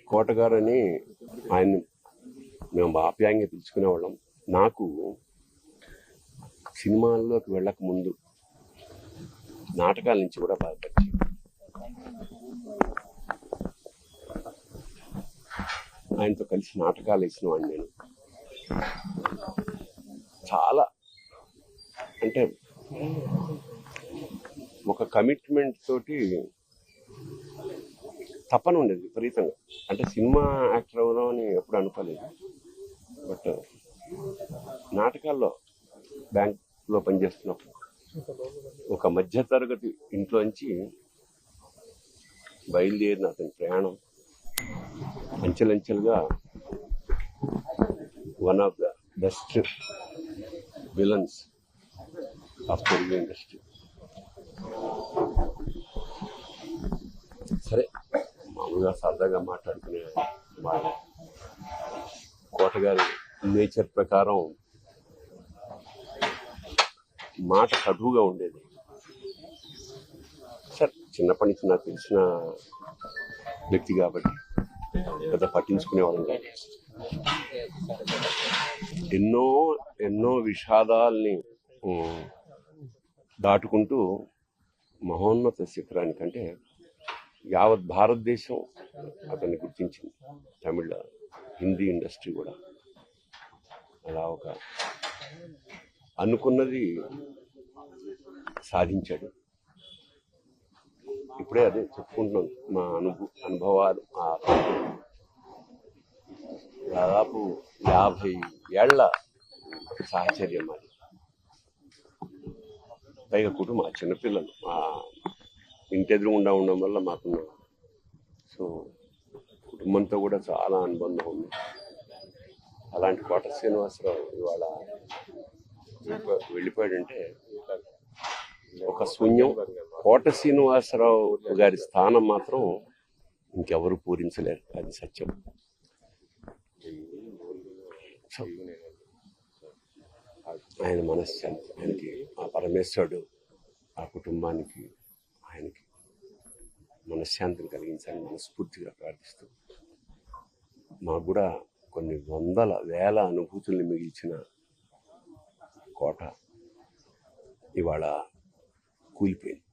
కోటగారు అని ఆయన మేము ఆప్యాయంగా పిలుచుకునేవాళ్ళం. నాకు సినిమాల్లోకి వెళ్ళక ముందు నాటకాల నుంచి కూడా బాగా పరిచయం. ఆయనతో కలిసి నాటకాలు వేసిన వాడిని నేను. చాలా అంటే ఒక కమిట్మెంట్ తోటి తపన ఉండేది విపరీతంగా. అంటే సినిమా యాక్టర్ అవుదాం అని ఎప్పుడు అనుకోలేదు. బట్ నాటకాల్లో బ్యాంక్లో పనిచేస్తున్నప్పుడు ఒక మధ్యతరగతి ఇంట్లోంచి బయలుదేరిన అతని ప్రయాణం అంచెలంచెలుగా one of the best villains of Telugu industry. సరే, మామూలుగా సరదాగా మాట్లాడుకునే మాట. కోటగారి నేచర్ ప్రకారం మాట కటువుగా ఉండేది. సరే, చిన్నప్పటి నుంచి నాకు తెలిసిన వ్యక్తి కాబట్టి పెద్ద పట్టించుకునేవాళ్ళం కాదు. ఎన్నో ఎన్నో విషాదాల్ని దాటుకుంటూ మహోన్నత శిఖరానికంటే యావత్ భారతదేశం అతన్ని గుర్తించింది. తమిళ, హిందీ ఇండస్ట్రీ కూడా అలా ఒక అనుకున్నది సాధించాడు. ఇప్పుడే అదే చెప్పుకుంటున్నాం, మా అనుభవాలు. దాదాపు 50 ఏళ్ల సాహచర్యం అది. పైగా కుటుంబం, చిన్నపిల్లలు మా ఇంటి ఎదురుగుండా ఉండడం వల్ల మాకున్న సో కుటుంబంతో కూడా చాలా అనుబంధం ఉంది. అలాంటి కోట శ్రీనివాసరావు ఇవాళ వెళ్ళిపోయాడంటే ఒక శూన్యం. కోట శ్రీనివాసరావు గారి స్థానం మాత్రం ఇంకెవరు పూరించలేరు, అది సత్యం. ఆయన మనశ్శాంతి, ఆయనకి ఆ పరమేశ్వరుడు ఆ కుటుంబానికి ఆయనకి మనశ్శాంతిని కలిగించాలని మనస్ఫూర్తిగా ప్రార్థిస్తూ, మాకు కూడా కొన్ని వందల వేల అనుభూతుల్ని మిగిల్చిన కోట ఇవాళ కూలిపోయింది.